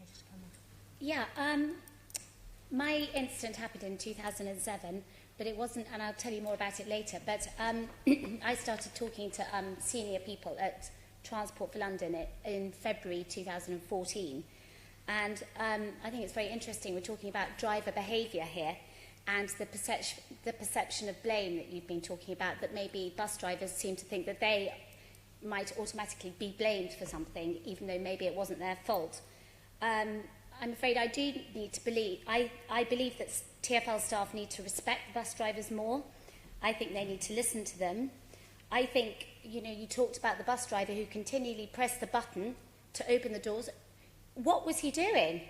application to come in. Yeah, my incident happened in 2007, but it wasn't, and I'll tell you more about it later, but I started talking to senior people at Transport for London in February 2014. And I think it's very interesting. We're talking about driver behaviour here and the perception of blame that you've been talking about, that maybe bus drivers seem to think that they might automatically be blamed for something, even though maybe it wasn't their fault. I'm afraid I do need to believe, I believe that TfL staff need to respect the bus drivers more. I think they need to listen to them. I think, you know, you talked about the bus driver who continually pressed the button to open the doors. What was he doing?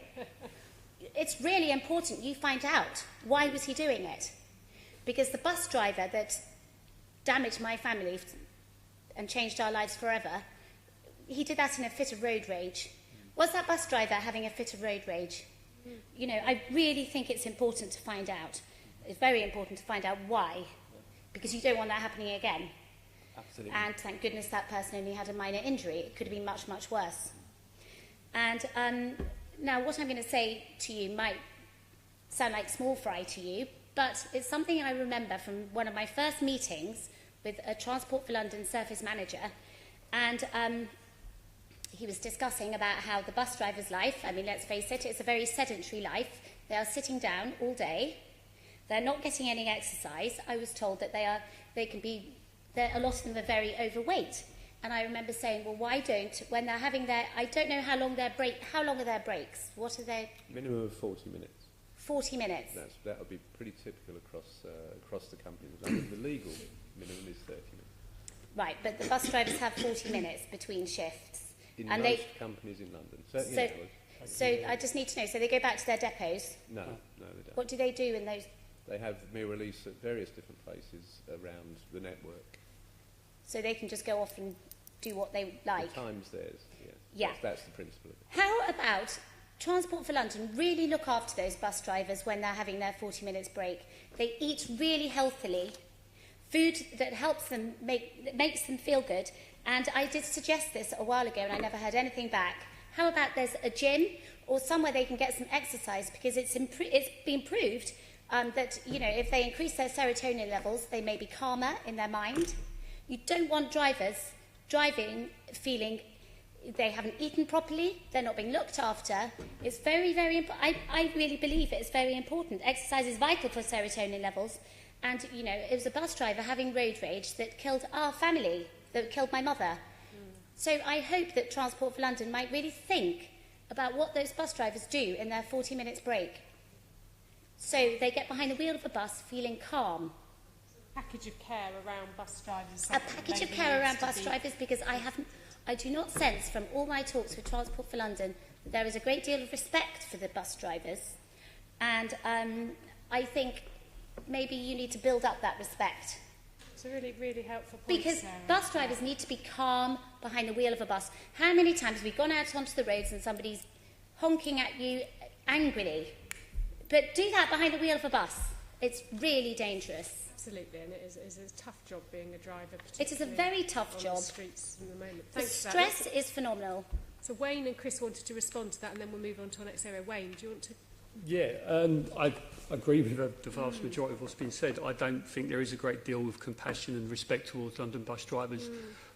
It's really important you find out why was he doing it. Because the bus driver that damaged my family and changed our lives forever, he did that in a fit of road rage. Was that bus driver having a fit of road rage? You know, I really think it's important to find out. It's very important to find out why, because you don't want that happening again. Absolutely. And thank goodness that person only had a minor injury. It could have been much, much worse. And now what I'm going to say to you might sound like small fry to you, but it's something I remember from one of my first meetings with a Transport for London service manager, and he was discussing about how the bus driver's life, I mean, let's face it, it's a very sedentary life. They are sitting down all day. They're not getting any exercise. I was told that a lot of them are very overweight. And I remember saying, well, why don't, when they're having their, I don't know how long are their breaks? What are they? Minimum of 40 minutes. 40 minutes. That would be pretty typical across the companies. The legal minimum is 30 minutes. Right, but the bus drivers have 40 minutes between shifts. In and most companies in London. So I just need to know, so they go back to their depots? No, they don't. What do they do in those? They have mere release at various different places around the network. So they can just go off and do what they like? The time's theirs, yeah. That's the principle of it. How about Transport for London really look after those bus drivers when they're having their 40 minutes break? They eat really healthily, food that helps them, makes them feel good. And I did suggest this a while ago and I never heard anything back. How about there's a gym or somewhere they can get some exercise, because it's been proved that, you know, if they increase their serotonin levels, they may be calmer in their mind. You don't want drivers driving feeling they haven't eaten properly, they're not being looked after. It's very, very important. I really believe it's very important. Exercise is vital for serotonin levels. And, you know, it was a bus driver having road rage that killed our family, that killed my mother. So I hope that Transport for London might really think about what those bus drivers do in their 40 minutes break. So they get behind the wheel of a bus feeling calm. Package of care around bus drivers. A package of care around bus drivers, because I do not sense from all my talks with Transport for London that there is a great deal of respect for the bus drivers. And I think maybe you need to build up that respect. It's a really, really helpful point, because Sarah. Bus drivers need to be calm behind the wheel of a bus. How many times have we gone out onto the roads and somebody's honking at you angrily? But do that behind the wheel of a bus. It's really dangerous. Absolutely, and it is a tough job being a driver. It is a very tough job. On the streets in the moment. The stress is phenomenal. So Wayne and Chris wanted to respond to that, and then we'll move on to our next area. Wayne, do you want to? Yeah, I agree with the vast majority of what's been said. I don't think there is a great deal of compassion and respect towards London bus drivers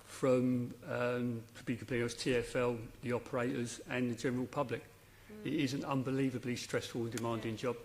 from, to be completely honest, TfL, the operators and the general public. It is an unbelievably stressful and demanding job.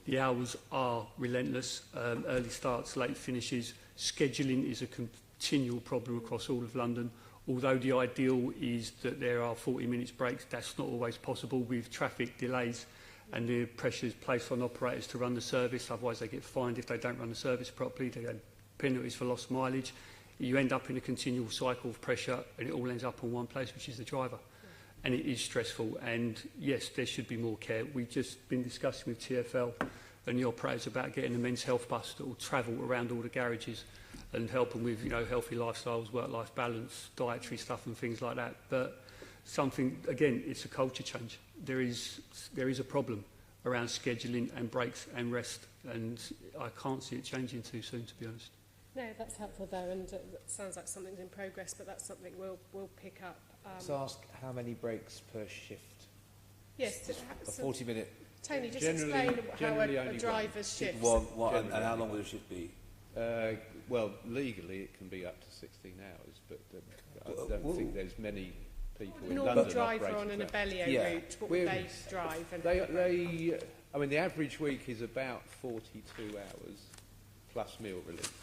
The hours are relentless, early starts, late finishes. Scheduling is a continual problem across all of London. Although the ideal is that there are 40 minutes breaks, that's not always possible with traffic delays and the pressures placed on operators to run the service. Otherwise they get fined if they don't run the service properly. They get penalties for lost mileage. You end up in a continual cycle of pressure and it all ends up on one place, which is the driver. And it is stressful, and yes, there should be more care. We've just been discussing with TfL and the operators about getting a men's health bus that will travel around all the garages and help them with, you know, healthy lifestyles, work-life balance, dietary stuff and things like that. But something, again, it's a culture change. There is a problem around scheduling and breaks and rest, and I can't see it changing too soon, to be honest. No, that's helpful though, and it sounds like something's in progress, but that's something we'll pick up. Let's ask how many breaks per shift. Yes. A 40-minute. Tony, just Generally- explain how generally a only driver's shift. And how long will the shift be? Well, legally it can be up to 16 hours, but I don't think there's many people in normal London driver on operating an that. Abellio Yeah. route, what would they drive? And I mean, the average week is about 42 hours plus meal relief.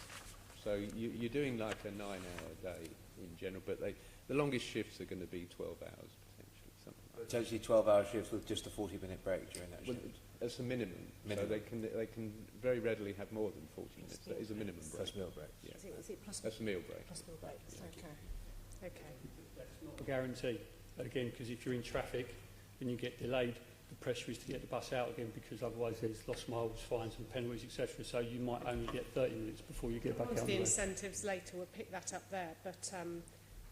So you're doing like a 9-hour day in general, but the longest shifts are going to be 12 hours potentially, something like that. Potentially 12-hour shifts with just a 40-minute break during that Well, shift. as a minimum. So they can very readily have more than 40 minutes. That is a minimum break. Plus meal break. Yeah. Is it plus That's a meal break. meal break? Okay. That's not a guarantee. Again, because if you're in traffic and you get delayed, the pressure is to get the bus out again, because otherwise there's lost miles, fines and penalties, etc. So you might only get 30 minutes before you get back out on The the road. incentives later, we'll pick that up there, but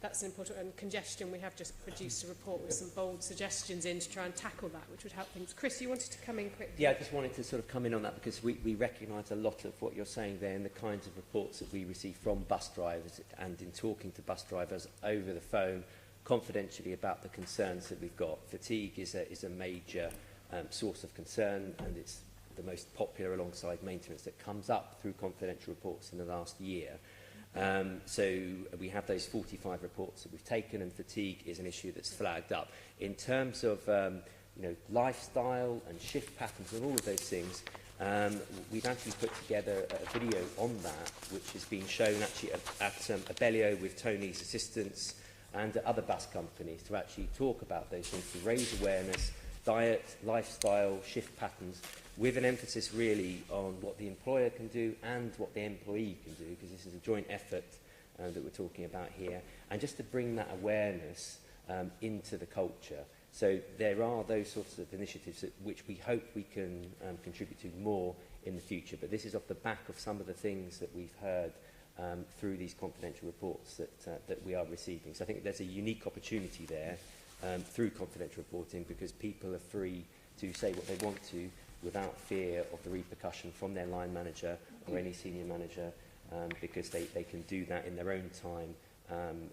that's an important, and congestion, we have just produced a report with some bold suggestions in to try and tackle that, which would help things. Chris, you wanted to come in quickly? Yeah, I just wanted to sort of come in on that, because we recognise a lot of what you're saying there and the kinds of reports that we receive from bus drivers, and in talking to bus drivers over the phone confidentially about the concerns that we've got. Fatigue is a major source of concern, and it's the most popular alongside maintenance that comes up through confidential reports in the last year. So we have those 45 reports that we've taken, and fatigue is an issue that's flagged up. In terms of lifestyle and shift patterns and all of those things, we've actually put together a video on that, which has been shown actually at Abellio with Tony's assistance and at other bus companies, to actually talk about those things, to raise awareness, diet, lifestyle, shift patterns, with an emphasis really on what the employer can do and what the employee can do, because this is a joint effort that we're talking about here, and just to bring that awareness into the culture. So there are those sorts of initiatives which we hope we can contribute to more in the future, but this is off the back of some of the things that we've heard through these confidential reports that we are receiving. So I think there's a unique opportunity there through confidential reporting, because people are free to say what they want to without fear of the repercussion from their line manager or any senior manager, because they can do that in their own time,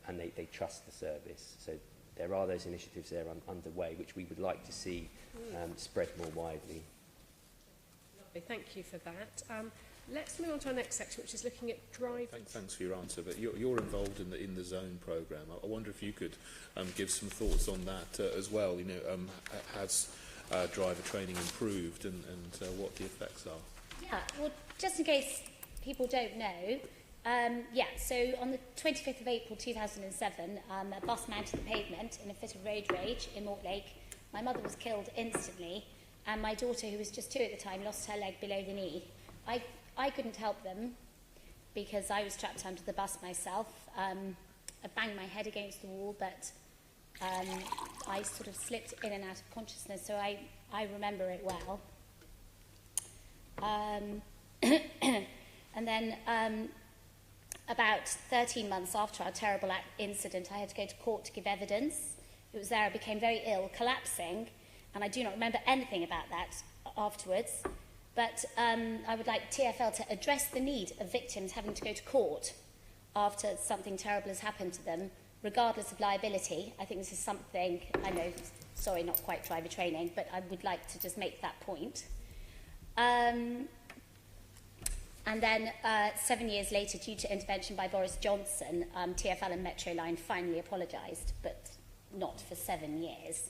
and they trust the service. So there are those initiatives there underway, which we would like to see spread more widely. Lovely, thank you for that. Let's move on to our next section, which is looking at drivers. Thanks for your answer, but you're involved in the zone programme. I wonder if you could give some thoughts on that as well. You know, has driver training improved, and what the effects are? Yeah, well, just in case people don't know, so on the 25th of April 2007, a bus mounted the pavement in a fit of road rage in Mortlake. My mother was killed instantly, and my daughter, who was just 2 at the time, lost her leg below the knee. I couldn't help them because I was trapped under the bus myself. I banged my head against the wall, but I sort of slipped in and out of consciousness, so I remember it well. And then about 13 months after our terrible incident, I had to go to court to give evidence. It was there I became very ill, collapsing, and I do not remember anything about that afterwards. But I would like TfL to address the need of victims having to go to court after something terrible has happened to them, regardless of liability. I think this is something, I know, sorry, not quite driver training, but I would like to just make that point. And then 7 years later, due to intervention by Boris Johnson, TfL and Metroline finally apologised, but not for 7 years.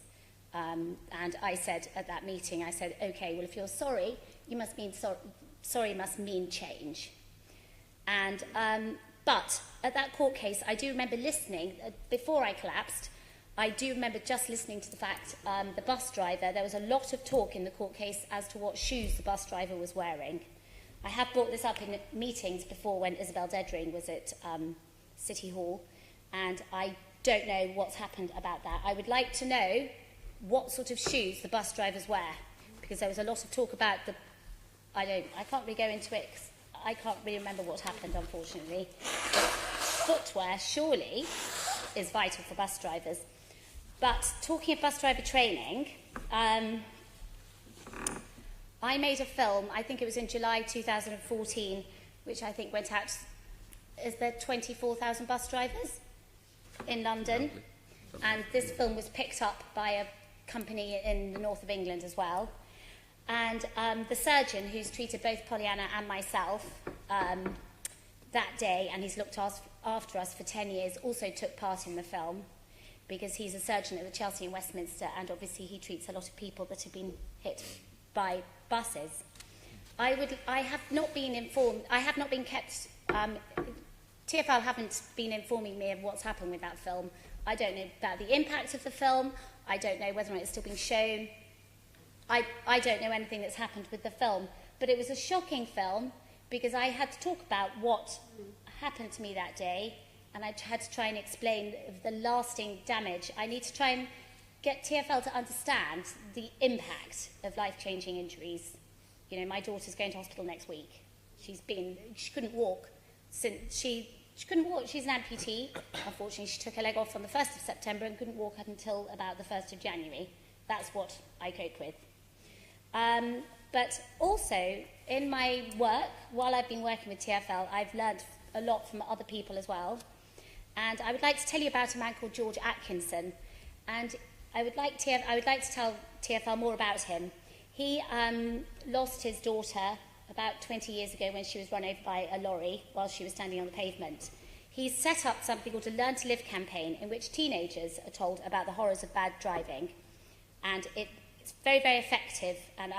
And I said at that meeting, I said, OK, well, if you're sorry, you must mean sorry must mean change. And but at that court case, I do remember listening, before I collapsed, I do remember just listening to the fact the bus driver, there was a lot of talk in the court case as to what shoes the bus driver was wearing. I have brought this up in meetings before when Isabel Dedring was at City Hall, and I don't know what's happened about that. I would like to know what sort of shoes the bus drivers wear, because there was a lot of talk about the... I can't really go into it, 'cause I can't really remember what happened, unfortunately. But footwear, surely, is vital for bus drivers. But talking of bus driver training, I made a film, I think it was in July 2014, which I think went out... Is there 24,000 bus drivers in London? And this film was picked up by company in the north of England as well. And the surgeon who's treated both Pollyanna and myself that day, and he's looked after us for 10 years, also took part in the film, because he's a surgeon at the Chelsea in Westminster, and obviously he treats a lot of people that have been hit by buses. I have not been informed, I have not been kept, TfL haven't been informing me of what's happened with that film. I don't know about the impact of the film, I don't know whether or not it's still being shown, I don't know anything that's happened with the film. But it was a shocking film, because I had to talk about what happened to me that day, and I had to try and explain the lasting damage. I need to try and get TfL to understand the impact of life-changing injuries. You know, my daughter's going to hospital next week. She couldn't walk since she couldn't walk. She's an amputee. Unfortunately, she took her leg off on the 1st of September and couldn't walk until about the 1st of January. That's what I cope with. But also, in my work, while I've been working with TfL, I've learned a lot from other people as well. And I would like to tell you about a man called George Atkinson. And I would like to tell TfL more about him. He lost his daughter about 20 years ago when she was run over by a lorry while she was standing on the pavement. He's set up something called a Learn to Live campaign, in which teenagers are told about the horrors of bad driving. And it's very, very effective. And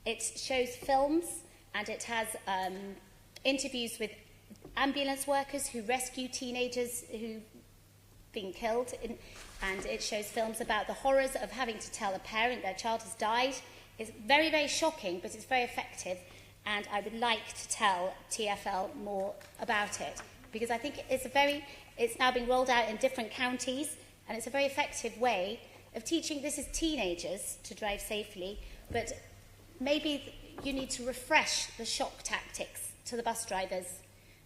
it shows films, and it has interviews with ambulance workers who rescue teenagers who've been killed, and it shows films about the horrors of having to tell a parent their child has died. It's very, very shocking, but it's very effective, and I would like to tell TfL more about it, because I think it's now been rolled out in different counties, and it's a very effective way of teaching, this is teenagers, to drive safely, but maybe you need to refresh the shock tactics to the bus drivers.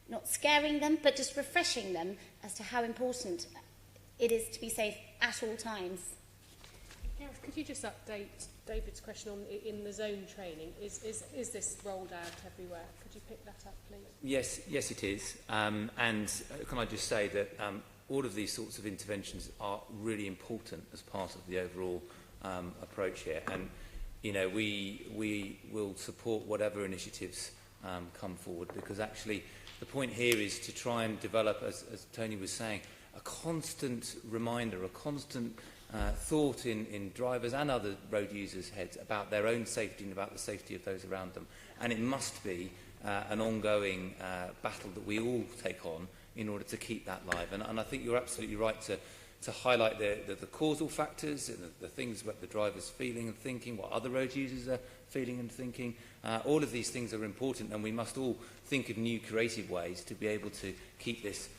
Not scaring them, but just refreshing them as to how important it is to be safe at all times. Gareth, could you just update David's question on in the zone training? Is this rolled out everywhere? Could you pick that up, please? Yes, it is. And can I just say that all of these sorts of interventions are really important as part of the overall approach here. And you know, we will support whatever initiatives come forward, because actually the point here is to try and develop, as Tony was saying, a constant reminder, a constant thought in drivers and other road users' heads about their own safety and about the safety of those around them. And it must be an ongoing battle that we all take on in order to keep that live. And I think you're absolutely right to highlight the causal factors, the things about the drivers feeling and thinking, what other road users are feeling and thinking. All of these things are important, and we must all think of new creative ways to be able to keep this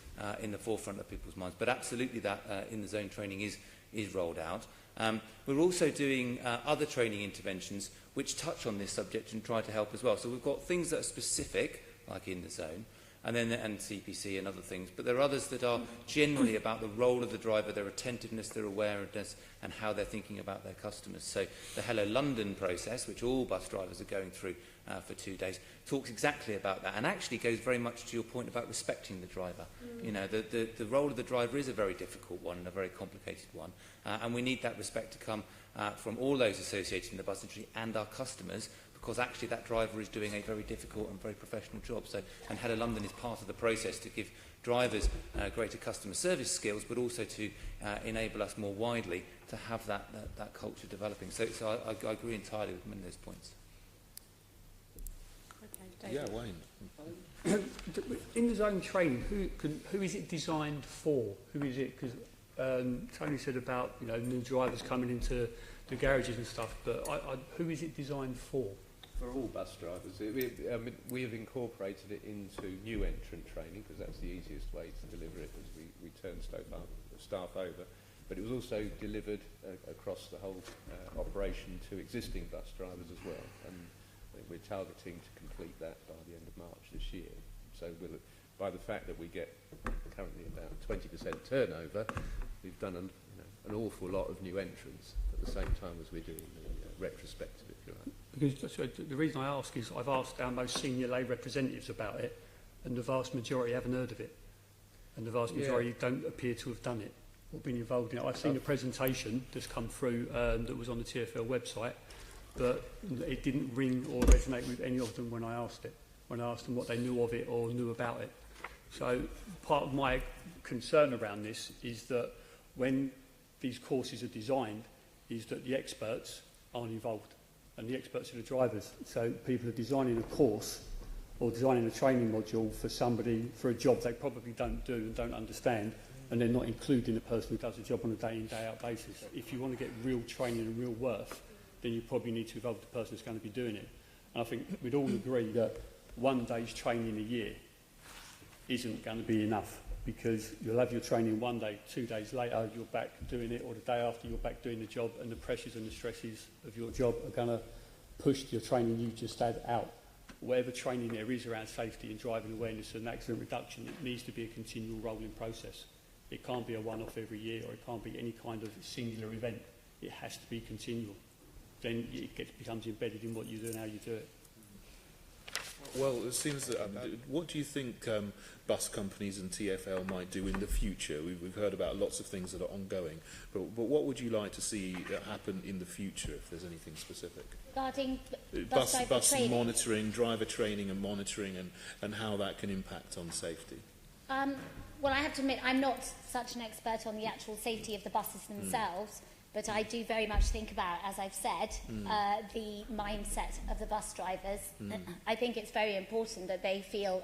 in the forefront of people's minds. But absolutely that in the zone training is rolled out. We're also doing other training interventions which touch on this subject and try to help as well. So we've got things that are specific, like in the zone, and CPC and other things, but there are others that are generally about the role of the driver, their attentiveness, their awareness, and how they're thinking about their customers. So the Hello London process, which all bus drivers are going through for 2 days, talks exactly about that, and actually goes very much to your point about respecting the driver. You know, the role of the driver is a very difficult one and a very complicated one, and we need that respect to come from all those associated in the bus industry and our customers, because actually that driver is doing a very difficult and very professional job. So, and Hello London is part of the process to give drivers greater customer service skills, but also to enable us more widely to have that culture developing. So I agree entirely with many of those points. Okay, David. Yeah, Wayne. In the zone training, who is it designed for? Who is it? Because Tony said about new drivers coming into the garages and stuff, but who is it designed for? For all bus drivers. We have incorporated it into new entrant training, because that's the easiest way to deliver it as we turn staff over. But it was also delivered across the whole operation to existing bus drivers as well. And we're targeting to complete that by the end of March this year. So by the fact that we get currently about 20% turnover, we've done an awful lot of new entrants at the same time as we're doing the retrospective, if you like. Because the reason I ask is I've asked our most senior lay representatives about it, and the vast majority haven't heard of it, and the vast majority don't appear to have done it. or been involved in it. I've seen a presentation that's come through that was on the TfL website, but it didn't ring or resonate with any of them when I asked them what they knew of it or knew about it. So part of my concern around this is that when these courses are designed, is that the experts aren't involved, and the experts are the drivers. So people are designing a course or designing a training module for somebody for a job they probably don't do and don't understand, and they're not including the person who does the job on a day-in, day-out basis. If you want to get real training and real worth, then you probably need to involve the person who's going to be doing it. And I think we'd all agree that one day's training a year isn't going to be enough, because you'll have your training one day, 2 days later you're back doing it, or the day after you're back doing the job, and the pressures and the stresses of your job are going to push your training you just had out. Whatever training there is around safety and driving awareness and accident reduction, it needs to be a continual rolling process. It can't be a one-off every year, or it can't be any kind of singular event. It has to be continual. Then it becomes embedded in what you do and how you do it. Well, it seems that. What do you think bus companies and TfL might do in the future? We've heard about lots of things that are ongoing, but what would you like to see happen in the future, if there's anything specific? Regarding bus training? Monitoring, driver training and monitoring, and how that can impact on safety. Well, I have to admit, I'm not such an expert on the actual safety of the buses themselves. But I do very much think about, as I've said, the mindset of the bus drivers. I think it's very important that they feel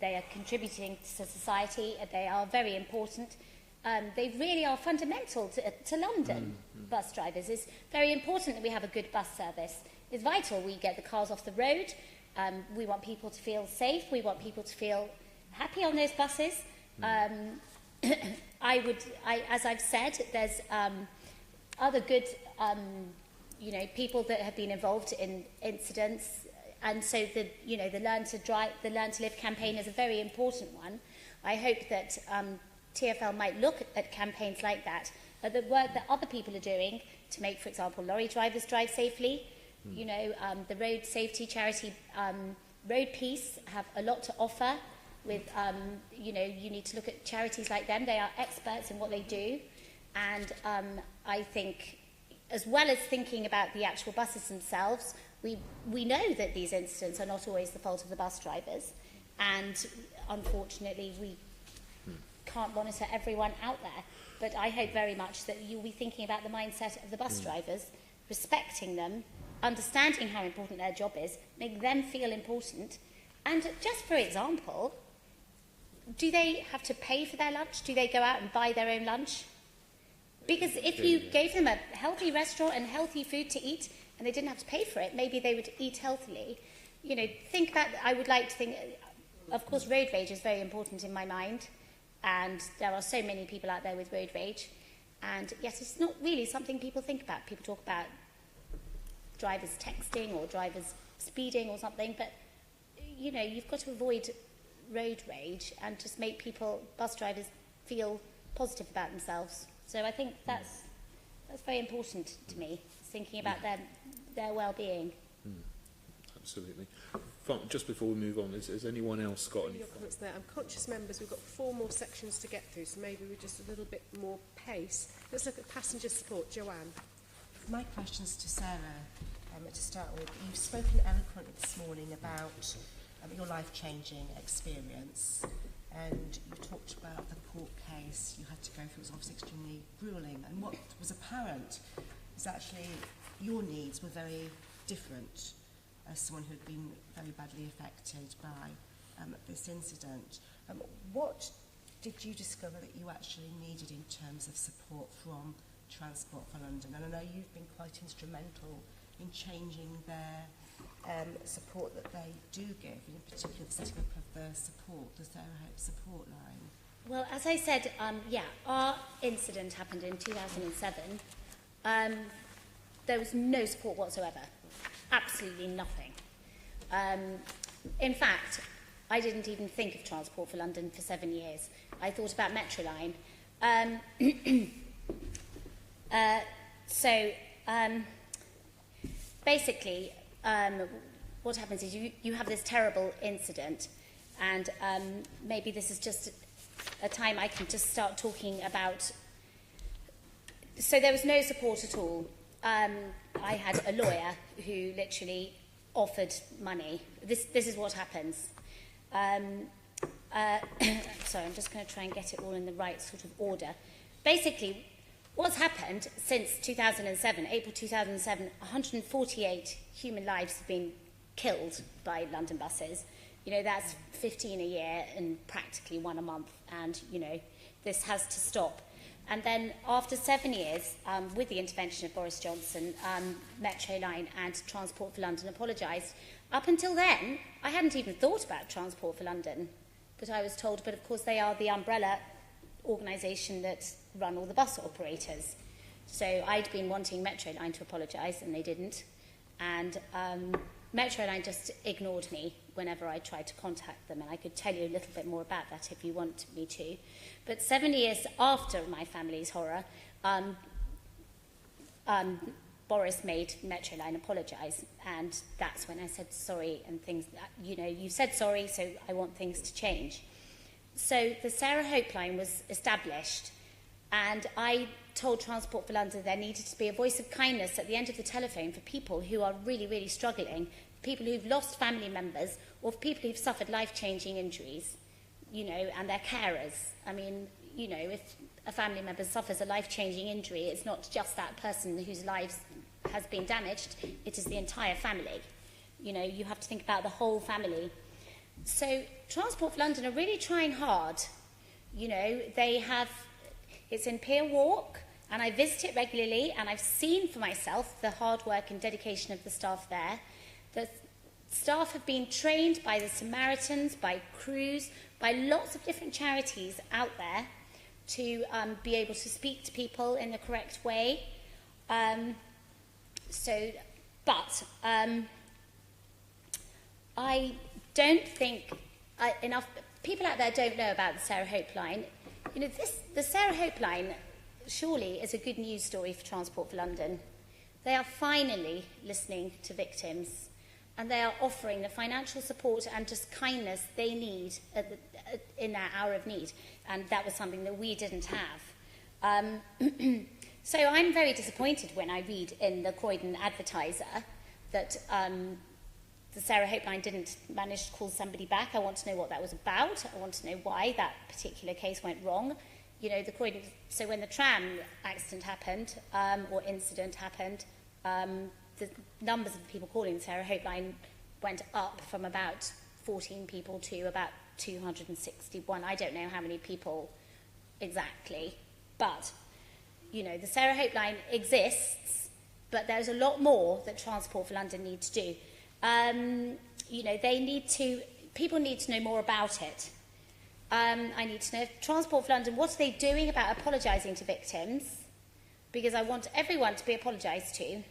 they are contributing to society. They are very important. They really are fundamental to London, bus drivers. It's very important that we have a good bus service. It's vital we get the cars off the road. We want people to feel safe. We want people to feel happy on those buses. As I've said, there's other good, people that have been involved in incidents, and so the Learn to Live campaign is a very important one. I hope that TfL might look at campaigns like that, at the work that other people are doing to make, for example, lorry drivers drive safely. The road safety charity Road Peace have a lot to offer. With, you need to look at charities like them. They are experts in what they do. And I think, as well as thinking about the actual buses themselves, we know that these incidents are not always the fault of the bus drivers. And unfortunately, we can't monitor everyone out there. But I hope very much that you'll be thinking about the mindset of the bus drivers, respecting them, understanding how important their job is, make them feel important. And just for example, do they have to pay for their lunch? Do they go out and buy their own lunch? Because if you gave them a healthy restaurant and healthy food to eat and they didn't have to pay for it, maybe they would eat healthily. Think about, I would like to think, of course, road rage is very important in my mind. And there are so many people out there with road rage. And yes, it's not really something people think about. People talk about drivers texting or drivers speeding or something, but you've got to avoid road rage and just make bus drivers feel positive about themselves. So I think that's very important to me, thinking about their well-being. Absolutely. Just before we move on, has anyone else got any comments there? I'm conscious, members, we've got 4 more sections to get through, so maybe we're just a little bit more pace. Let's look at passenger support. Joanne. My question's to Sarah. To start with, you've spoken eloquently this morning about your life-changing experience, and you talked about the court case you had to go through. It was obviously extremely gruelling, and what was apparent is actually your needs were very different as someone who had been very badly affected by this incident. What did you discover that you actually needed in terms of support from Transport for London? And I know you've been quite instrumental in changing their support that they do give, in particular the setting up of the Sarah Hope support line. Well, as I said, our incident happened in 2007. There was no support whatsoever, absolutely nothing. In fact, I didn't even think of Transport for London for 7 years. I thought about Metroline. Basically, what happens is you have this terrible incident, and maybe this is just a time I can just start talking about. So there was no support at all. I had a lawyer who literally offered money. This is what happens. Sorry, I'm just going to try and get it all in the right sort of order. Basically, what's happened since 2007, April 2007, 148 human lives have been killed by London buses. You know, that's 15 a year and practically one a month. And, you know, this has to stop. And then after 7 years, with the intervention of Boris Johnson, Metroline and Transport for London apologised. Up until then, I hadn't even thought about Transport for London. But I was told, but of course they are the umbrella organisation that run all the bus operators. So I'd been wanting Metroline to apologise, and they didn't. And Metroline just ignored me whenever I tried to contact them, and I could tell you a little bit more about that if you want me to. But 7 years after my family's horror, Boris made Metroline apologise, and that's when I said sorry and things, you know, you said sorry, so I want things to change. So the Sarah Hope line was established, and I told Transport for London there needed to be a voice of kindness at the end of the telephone for people who are really, really struggling, people who've lost family members, or for people who've suffered life-changing injuries, you know, and their carers. I mean, you know, if a family member suffers a life-changing injury, it's not just that person whose lives has been damaged, it is the entire family. You know, you have to think about the whole family. So Transport for London are really trying hard. You know, they have, it's in Pier Walk, and I visit it regularly, and I've seen for myself the hard work and dedication of the staff there. The staff have been trained by the Samaritans, by crews, by lots of different charities out there to be able to speak to people in the correct way. I don't think enough people out there don't know about the Sarah Hope line. You know, the Sarah Hope line surely is a good news story for Transport for London. They are finally listening to victims, and they are offering the financial support and just kindness they need in that hour of need. And that was something that we didn't have. So I'm very disappointed when I read in the Croydon Advertiser that the Sarah Hope line didn't manage to call somebody back. I want to know what that was about. I want to know why that particular case went wrong. You know, the Croydon. So when the tram accident happened or incident happened, the numbers of people calling the Sarah Hope line went up from about 14 people to about 261. I don't know how many people exactly, but you know, the Sarah Hope line exists, but there's a lot more that Transport for London need to do. You know, people need to know more about it. I need to know, Transport for London, what are they doing about apologising to victims? Because I want everyone to be apologised to.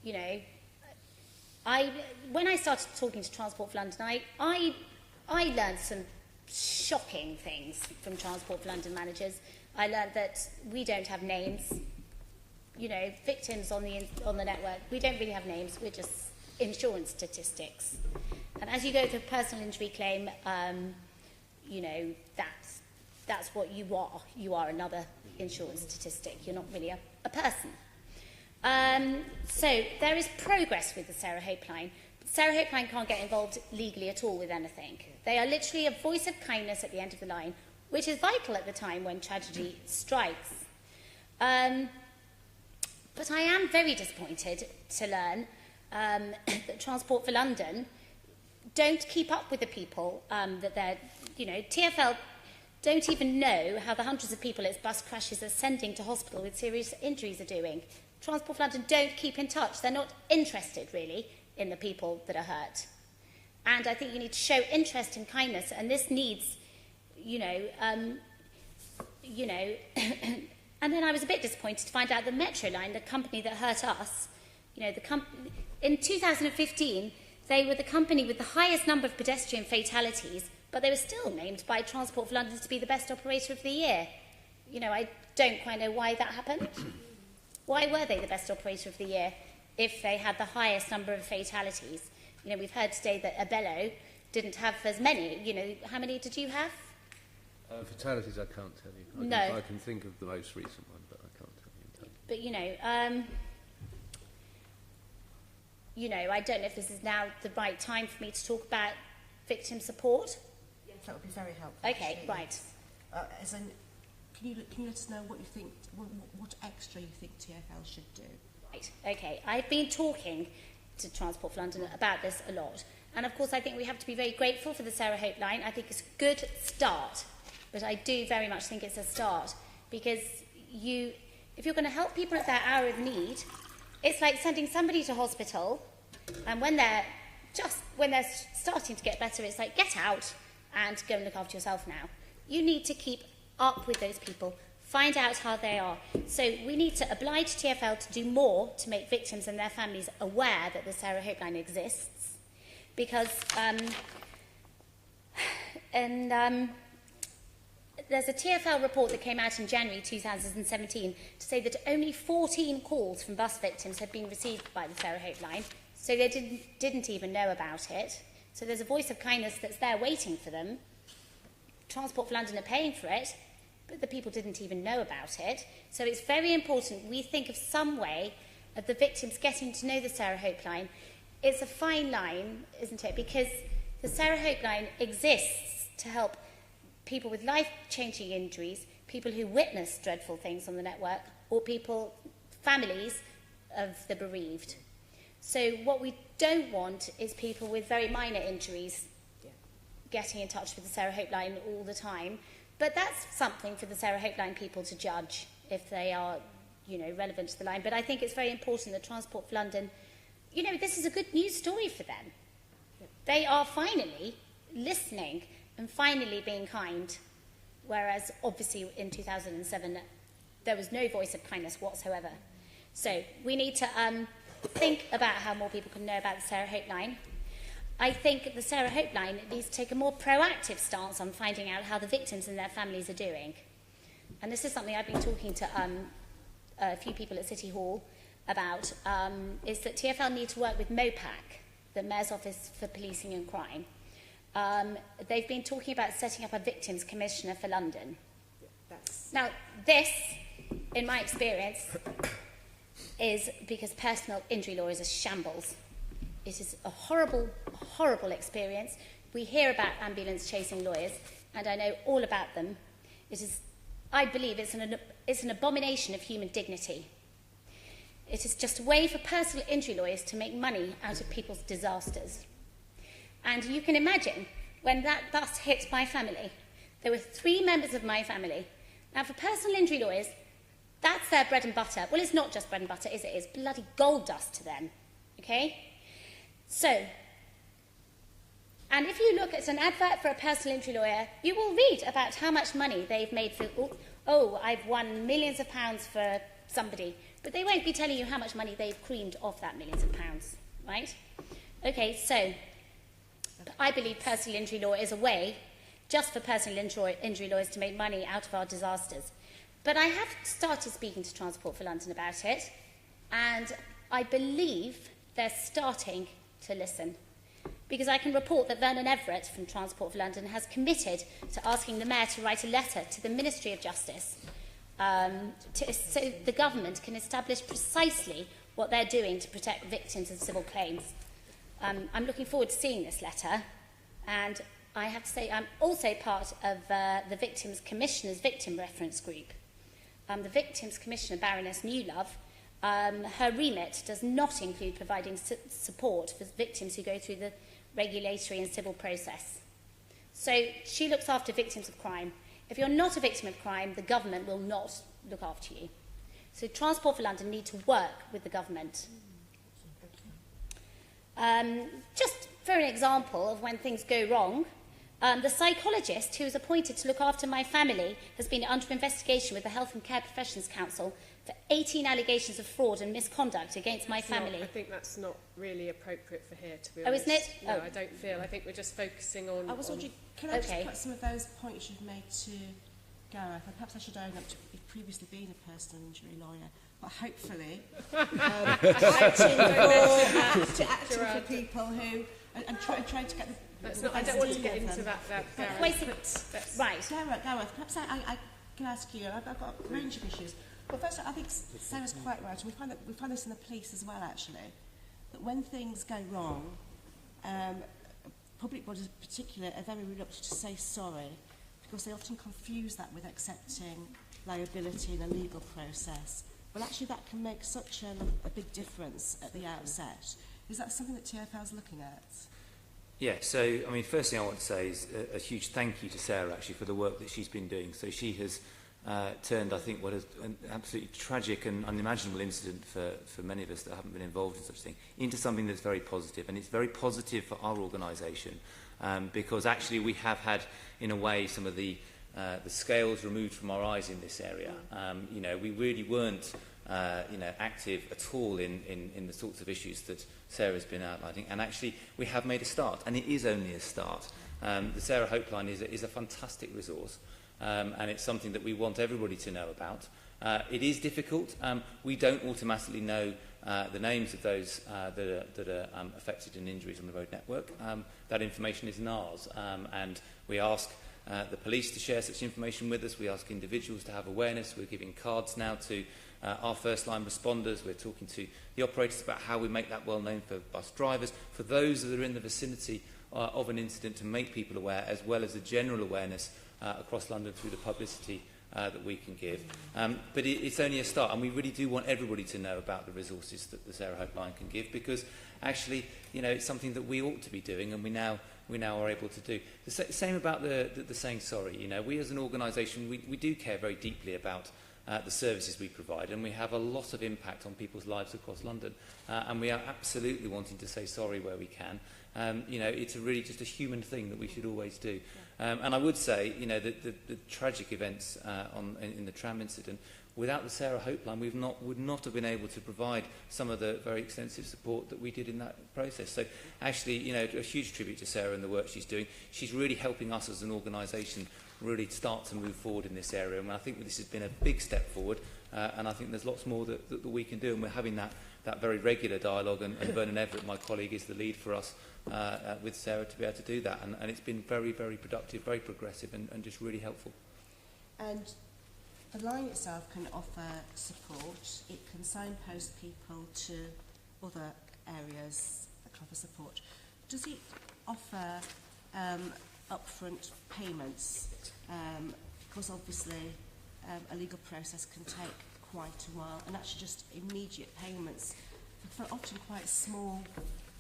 You know, when I started talking to Transport for London, I learned some shocking things from Transport for London managers. I learned that we don't have names. You know, victims on the network, we don't really have names. We're just insurance statistics. And as you go to a personal injury claim, you know, that's what you are. You are another insurance statistic. You're not really a person. So there is progress with the Sarah Hope line. Sarah Hope line can't get involved legally at all with anything. They are literally a voice of kindness at the end of the line, which is vital at the time when tragedy strikes. But I am very disappointed to learn that Transport for London don't keep up with the people that they're, you know, TfL don't even know how the hundreds of people its bus crashes are sending to hospital with serious injuries are doing. Transport for London don't keep in touch. They're not interested, really, in the people that are hurt. And I think you need to show interest and kindness, and this needs, you know, and then I was a bit disappointed to find out that Metroline, the company that hurt us, you know, in 2015, they were the company with the highest number of pedestrian fatalities, but they were still named by Transport for London to be the best operator of the year. You know, I don't quite know why that happened. Why were they the best operator of the year if they had the highest number of fatalities? You know, we've heard today that Abello didn't have as many. You know, how many did you have? Fatalities, I can't tell you. I can think of the most recent one, but I can't tell you. But, I don't know if this is now the right time for me to talk about victim support. Yes, that would be very helpful. Okay, actually. right. Can you let us know what you think, what extra you think TfL should do? Right, okay. I've been talking to Transport for London about this a lot. And, of course, I think we have to be very grateful for the Sarah Hope line. I think it's a good start. But I do very much think it's a start. Because if you're going to help people at their hour of need, it's like sending somebody to hospital, and when they're starting to get better, it's like, get out and go and look after yourself now. You need to keep up with those people, find out how they are. So we need to oblige TfL to do more to make victims and their families aware that the Sarah Hope line exists. Because there's a TfL report that came out in January 2017 to say that only 14 calls from bus victims had been received by the Sarah Hope line, so they didn't even know about it. So there's a voice of kindness that's there waiting for them. Transport for London are paying for it, but the people didn't even know about it. So it's very important we think of some way of the victims getting to know the Sarah Hope line. It's a fine line, isn't it? Because the Sarah Hope line exists to help people with life-changing injuries, people who witness dreadful things on the network, or families of the bereaved. So what we don't want is people with very minor injuries getting in touch with the Sarah Hope line all the time. But that's something for the Sarah Hope line people to judge if they are, relevant to the line. But I think it's very important that Transport for London, this is a good news story for them. They are finally listening and finally being kind, whereas obviously in 2007 there was no voice of kindness whatsoever. So we need to think about how more people can know about the Sarah Hope line. I think the Sarah Hope line needs to take a more proactive stance on finding out how the victims and their families are doing. And this is something I've been talking to a few people at City Hall about, is that TfL need to work with MOPAC, the Mayor's Office for Policing and Crime. They've been talking about setting up a Victims Commissioner for London. Now, this, in my experience, is because personal injury law is a shambles. It is a horrible, horrible experience. We hear about ambulance chasing lawyers, and I know all about them. I believe it's an abomination of human dignity. It is just a way for personal injury lawyers to make money out of people's disasters. And you can imagine, when that bus hit my family, there were 3 members of my family. Now, for personal injury lawyers, that's their bread and butter. Well, it's not just bread and butter, is it? It's bloody gold dust to them, okay? So, and if you look at an advert for a personal injury lawyer, you will read about how much money they've made for, I've won millions of pounds for somebody. But they won't be telling you how much money they've creamed off that millions of pounds, right? Okay, so I believe personal injury law is a way just for personal injury lawyers to make money out of our disasters. But I have started speaking to Transport for London about it, and I believe they're starting to listen. Because I can report that Vernon Everett from Transport for London has committed to asking the Mayor to write a letter to the Ministry of Justice so the government can establish precisely what they're doing to protect victims of civil claims. I'm looking forward to seeing this letter, and I have to say I'm also part of the Victims Commissioner's Victim Reference Group. The Victims Commissioner, Baroness Newlove, her remit does not include providing support for victims who go through the regulatory and civil process. So she looks after victims of crime. If you're not a victim of crime, the government will not look after you. So Transport for London need to work with the government. Just for an example of when things go wrong, the psychologist who was appointed to look after my family has been under investigation with the Health and Care Professions Council for 18 allegations of fraud and misconduct against my family. I think that's not really appropriate for here, to be honest. Oh, isn't it? No, I don't feel. I think we're just focusing on... I was wondering, can I just put some of those points you've made to Gareth? Perhaps I should own up to previously being a personal injury lawyer, but hopefully acting for people who... and trying to get I don't want to get into that. Wait, right. Gareth, perhaps I can ask you. I've got a range of issues. But first, I think Sarah's quite right, and we find this in the police as well, actually, that when things go wrong, public bodies in particular are very reluctant to say sorry, because they often confuse that with accepting liability in a legal process. Well, actually, that can make such a big difference at the outset. Is that something that TfL is looking at? Yeah, so, I mean, first thing I want to say is a huge thank you to Sarah, actually, for the work that she's been doing. So she has turned, I think, what is an absolutely tragic and unimaginable incident for many of us that haven't been involved in such a thing, into something that's very positive. And it's very positive for our organisation, because actually we have had, in a way, some of the scales removed from our eyes in this area. You know, we really weren't active at all in the sorts of issues that Sarah's been outlining, and actually we have made a start, and it is only a start. The Sarah Hopeline is a fantastic resource, and it's something that we want everybody to know about. It is difficult. We don't automatically know the names of those that are affected in injuries on the road network. That information is in ours, and we ask the police to share such information with us. We ask individuals to have awareness. We're giving cards now to our first-line responders. We're talking to the operators about how we make that well known for bus drivers, for those that are in the vicinity of an incident, to make people aware, as well as the general awareness across London through the publicity that we can give. But it's only a start, and we really do want everybody to know about the resources that the Sarah Hopeline can give, because actually, you know, it's something that we ought to be doing, and we now are able to do. The same about the saying sorry. You know, we as an organisation, we do care very deeply about the services we provide, and we have a lot of impact on people's lives across London, and we are absolutely wanting to say sorry where we can. You know, it's really just a human thing that we should always do. And I would say, you know, the tragic events in the tram incident, without the Sarah Hopeline, would not have been able to provide some of the very extensive support that we did in that process. So actually, you know, a huge tribute to Sarah and the work she's doing. She's really helping us as an organisation really start to move forward in this area. And I think this has been a big step forward, and I think there's lots more that we can do, and we're having that very regular dialogue, and Vernon Everett, my colleague, is the lead for us with Sarah to be able to do that, and it's been very, very productive, very progressive, and just really helpful. And the line itself can offer support. It can signpost people to other areas that can offer support. Does it offer upfront payments? Because obviously a legal process can take quite a while, and actually just immediate payments for often quite small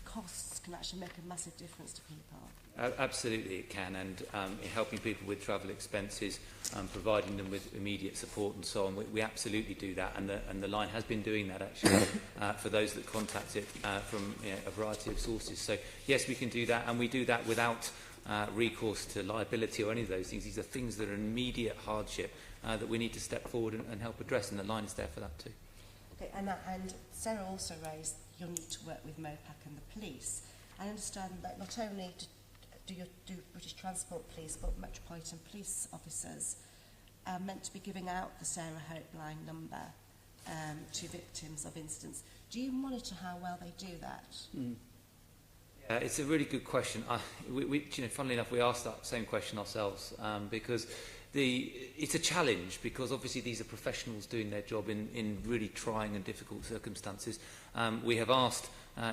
costs can actually make a massive difference to people. Absolutely it can, and in helping people with travel expenses, providing them with immediate support and so on, we absolutely do that, and the line has been doing that actually for those that contact it from a variety of sources. So yes, we can do that, and we do that without recourse to liability or any of those things. These are things that are immediate hardship that we need to step forward and help address, and the line is there for that too. Okay, and Sarah also raised your need to work with MOPAC and the police. I understand that not only do British Transport Police, but Metropolitan Police officers are meant to be giving out the Sarah Hopeline number to victims of incidents. Do you monitor how well they do that? Yeah, it's a really good question. Funnily enough, we asked that same question ourselves because it's a challenge, because obviously these are professionals doing their job in really trying and difficult circumstances. We have asked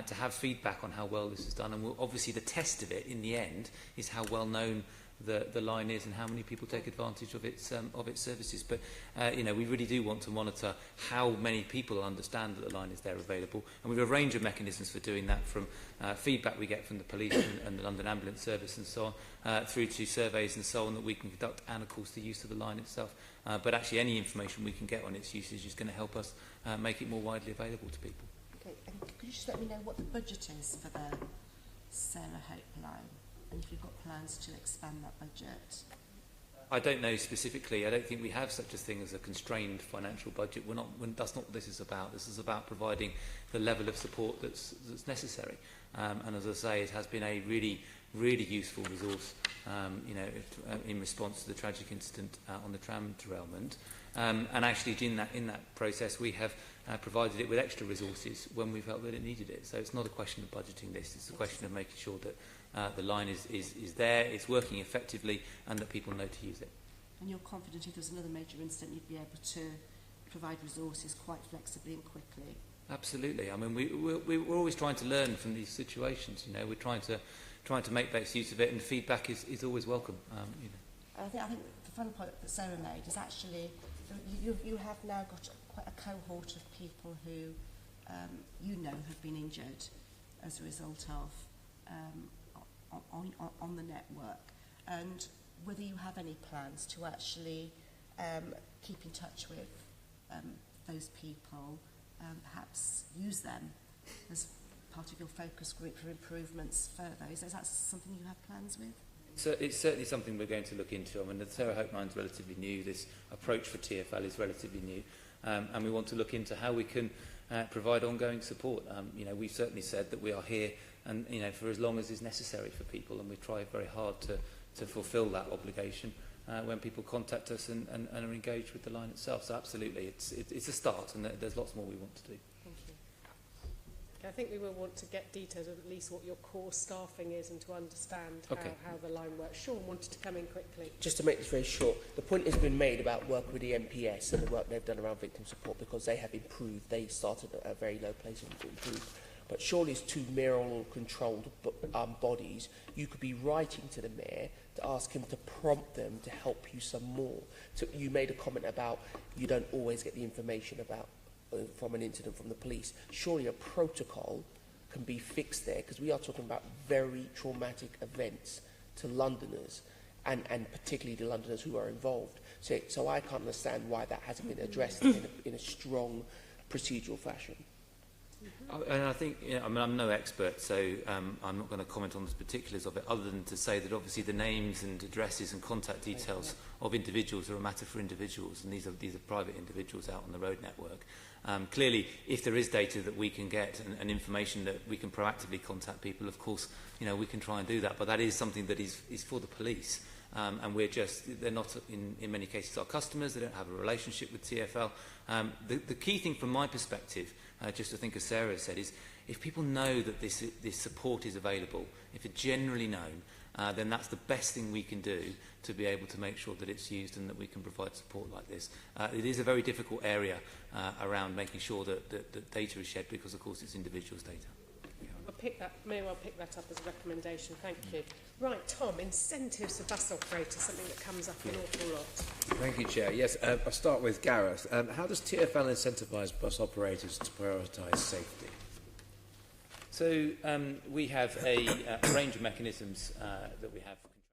to have feedback on how well this is done, and obviously the test of it in the end is how well known the line is and how many people take advantage of its services. But we really do want to monitor how many people understand that the line is there available, and we have a range of mechanisms for doing that, from feedback we get from the police and the London Ambulance Service and so on, through to surveys and so on that we can conduct, and of course the use of the line itself. But actually any information we can get on its usage is going to help us make it more widely available to people. Okay, and could you just let me know what the budget is for the Sarah Hopeline, and if you've got plans to expand that budget? I don't know specifically. I don't think we have such a thing as a constrained financial budget. That's not what this is about. This is about providing the level of support that's necessary. And as I say, it has been a really, really useful resource, in response to the tragic incident on the tram derailment. And actually, in that process, we have provided it with extra resources when we felt that it needed it. So it's not a question of budgeting this. It's a question of making sure that the line is there, it's working effectively, and that people know to use it. And you're confident if there's another major incident, you'd be able to provide resources quite flexibly and quickly? Absolutely. I mean, we're always trying to learn from these situations. You know, we're trying to make best use of it, and feedback is always welcome. You know. I think the fun point that Sarah made is actually you have now got quite a cohort of people who you know have been injured as a result of on the network, and whether you have any plans to actually keep in touch with those people, perhaps use them as part of your focus group for improvements further. Is that something you have plans with? So it's certainly something we're going to look into. I mean, the Sarah Hope Line's relatively new. This approach for TfL is relatively new, and we want to look into how we can provide ongoing support. You know, we've certainly said that we are here, and you know, for as long as is necessary for people, and we try very hard to fulfil that obligation when people contact us and are engaged with the line itself. So absolutely, it's a start, and there's lots more we want to do. Thank you. Okay, I think we will want to get details of at least what your core staffing is and to understand how the line works. Sean wanted to come in quickly. Just to make this very short, the point has been made about work with the MPS and the work they've done around victim support, because they have improved. They started at a very low place and improved. But surely as two mayoral controlled bodies, you could be writing to the mayor to ask him to prompt them to help you some more. So you made a comment about you don't always get the information about from an incident from the police. Surely a protocol can be fixed there, because we are talking about very traumatic events to Londoners, and particularly the Londoners who are involved. So I can't understand why that hasn't been addressed in a strong procedural fashion. And I think, you know, I mean, I'm no expert, so I'm not going to comment on the particulars of it, other than to say that obviously the names and addresses and contact details of individuals are a matter for individuals, and these are private individuals out on the road network. Clearly, if there is data that we can get and information that we can proactively contact people, of course, you know, we can try and do that. But that is something that is for the police, and they're not in many cases our customers. They don't have a relationship with TfL. The key thing from my perspective, just to think as Sarah said, is if people know that this support is available, if it's generally known, then that's the best thing we can do to be able to make sure that it's used and that we can provide support like this. It is a very difficult area around making sure that data is shared, because of course it's individuals' data. May well pick that up as a recommendation. Thank you. Right, Tom, incentives for bus operators, something that comes up an awful lot. Thank you, Chair. Yes, I'll start with Gareth. How does TfL incentivise bus operators to prioritise safety? So we have a range of mechanisms that we have